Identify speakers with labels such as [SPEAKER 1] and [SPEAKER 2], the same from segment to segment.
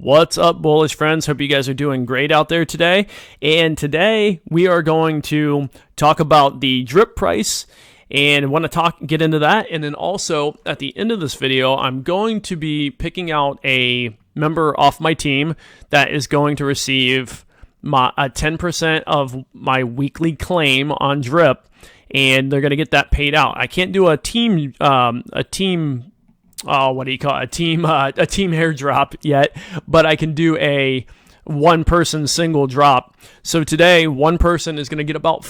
[SPEAKER 1] What's up, bullish friends? Hope you guys are doing great out there today. And today we are going to talk about the drip price and want to get into that. And then also at the end of this video, I'm going to be picking out a member off my team that is going to receive 10% of my weekly claim on drip, and they're going to get that paid out. I can't do a team airdrop yet, but I can do a one person single drop. So today, one person is going to get about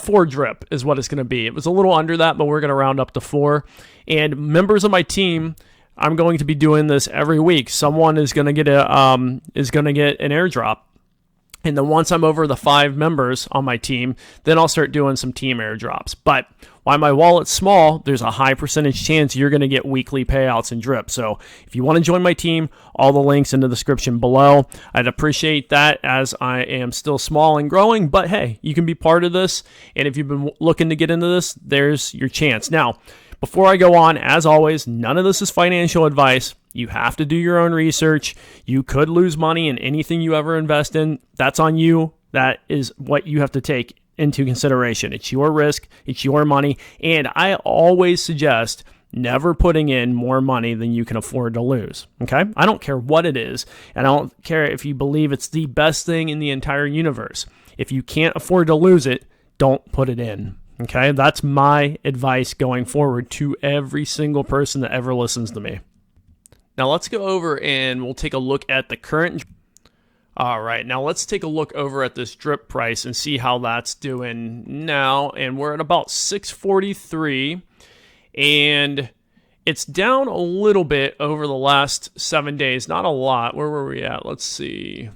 [SPEAKER 1] 4 drip is what it's going to be. It was a little under that, but we're going to round up to 4. And members of my team, I'm going to be doing this every week. Someone is going to get an airdrop. And then once I'm over the 5 members on my team, then I'll start doing some team airdrops. But while my wallet's small, there's a high percentage chance you're going to get weekly payouts in drip. So if you want to join my team, all the links in the description below. I'd appreciate that, as I am still small and growing. But hey, you can be part of this. And if you've been looking to get into this, there's your chance. Now, before I go on, as always, none of this is financial advice. You have to do your own research. You could lose money in anything you ever invest in. That's on you. That is what you have to take into consideration. It's your risk. It's your money. And I always suggest never putting in more money than you can afford to lose. Okay? I don't care what it is. And I don't care if you believe it's the best thing in the entire universe. If you can't afford to lose it, don't put it in. Okay? That's my advice going forward to every single person that ever listens to me. Now let's go over and we'll take a look at the current. All right, now let's take a look over at this drip price and see how that's doing now. And we're at about 643, and it's down a little bit over the last 7 days. Not a lot. Where were we at? Let's see.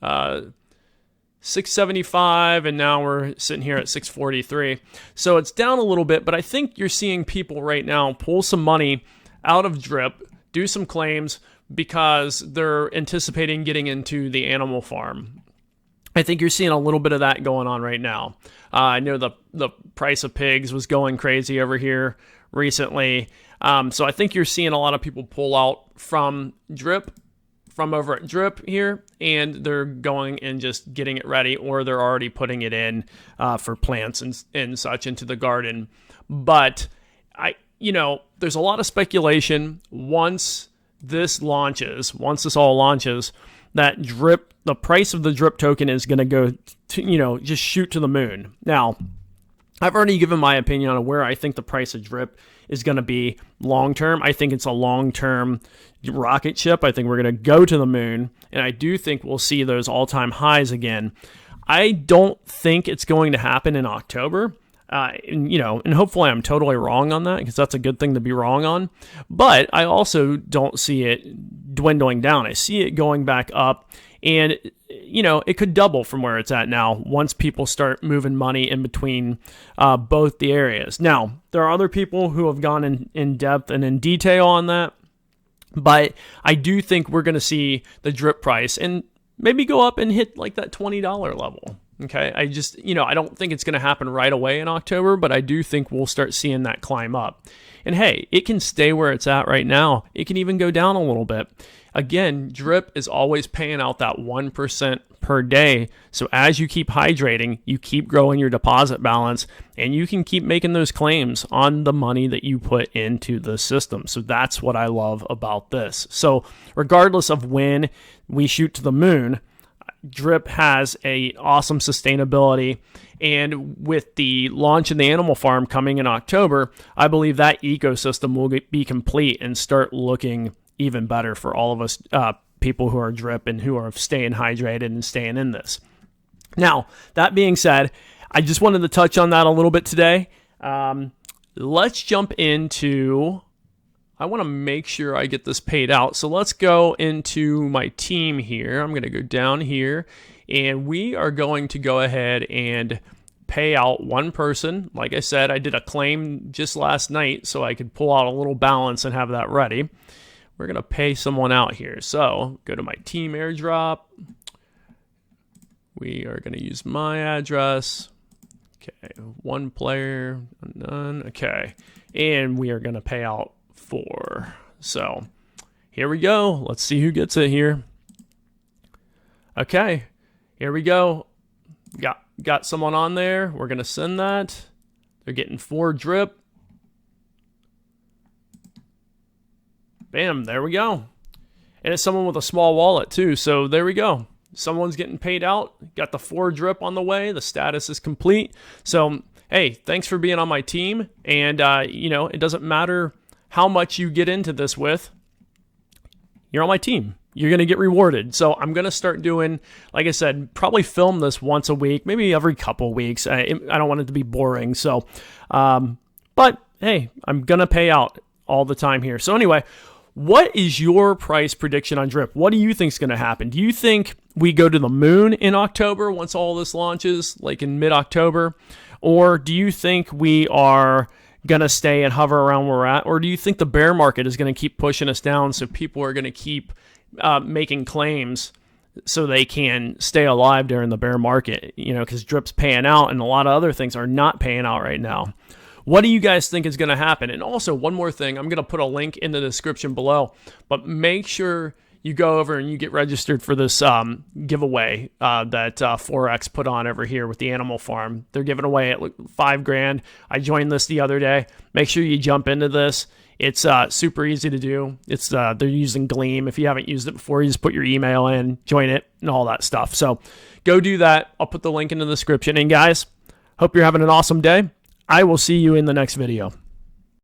[SPEAKER 1] 675, and now we're sitting here at 643. So it's down a little bit, but I think you're seeing people right now pull some money out of drip, do some claims because they're anticipating getting into the animal farm. I think you're seeing a little bit of that going on right now. I know the price of pigs was going crazy over here recently. So I think you're seeing a lot of people pull out from over at drip here, and they're going and just getting it ready, or they're already putting it in for plants and such into the garden. But there's a lot of speculation once this all launches, that drip, the price of the drip token is going to go to, just shoot to the moon. Now, I've already given my opinion on where I think the price of drip is going to be long term. I think it's a long-term rocket ship. I think we're going to go to the moon, and I do think we'll see those all-time highs again. I don't think it's going to happen in October. And hopefully I'm totally wrong on that, because that's a good thing to be wrong on. But I also don't see it dwindling down. I see it going back up, and it could double from where it's at now once people start moving money in between both the areas. Now, there are other people who have gone in depth and in detail on that, but I do think we're going to see the drip price and maybe go up and hit like that $20 level. Okay, I just, I don't think it's going to happen right away in October, but I do think we'll start seeing that climb up. And hey, it can stay where it's at right now. It can even go down a little bit. Again, drip is always paying out that 1% per day. So as you keep hydrating, you keep growing your deposit balance, and you can keep making those claims on the money that you put into the system. So that's what I love about this. So regardless of when we shoot to the moon, drip has a awesome sustainability, and with the launch in the animal farm coming in October, I believe that ecosystem will be complete and start looking even better for all of us people who are drip and who are staying hydrated and staying in this. Now, that being said, I just wanted to touch on that a little bit today. Let's jump into... I want to make sure I get this paid out. So let's go into my team here. I'm going to go down here, and we are going to go ahead and pay out one person. Like I said, I did a claim just last night so I could pull out a little balance and have that ready. We're going to pay someone out here. So go to my team airdrop. We are going to use my address. Okay, one player, none. Okay, and we are going to pay out 4. So here we go. Let's see who gets it here. Okay, here we go. Got someone on there. We're going to send that. They're getting 4 drip. Bam, there we go. And it's someone with a small wallet too, so there we go. Someone's getting paid out. Got the 4 drip on the way. The status is complete. So, hey, thanks for being on my team. And, it doesn't matter how much you get into this with. You're on my team. You're going to get rewarded. So I'm going to start doing, like I said, probably film this once a week, maybe every couple of weeks. I don't want it to be boring. So, but hey, I'm going to pay out all the time here. So anyway, what is your price prediction on drip? What do you think is going to happen? Do you think we go to the moon in October once all this launches, like in mid-October? Or do you think we are going to stay and hover around where we're at? Or do you think the bear market is going to keep pushing us down, so people are going to keep making claims so they can stay alive during the bear market? Because drip's paying out and a lot of other things are not paying out right now. What do you guys think is going to happen? And also, one more thing, I'm going to put a link in the description below, but make sure you go over and you get registered for this giveaway that Forex put on over here with the Animal Farm. They're giving away $5,000. I joined this the other day. Make sure you jump into this. It's super easy to do. It's they're using Gleam. If you haven't used it before, you just put your email in, join it, and all that stuff. So go do that. I'll put the link in the description. And guys, hope you're having an awesome day. I will see you in the next video.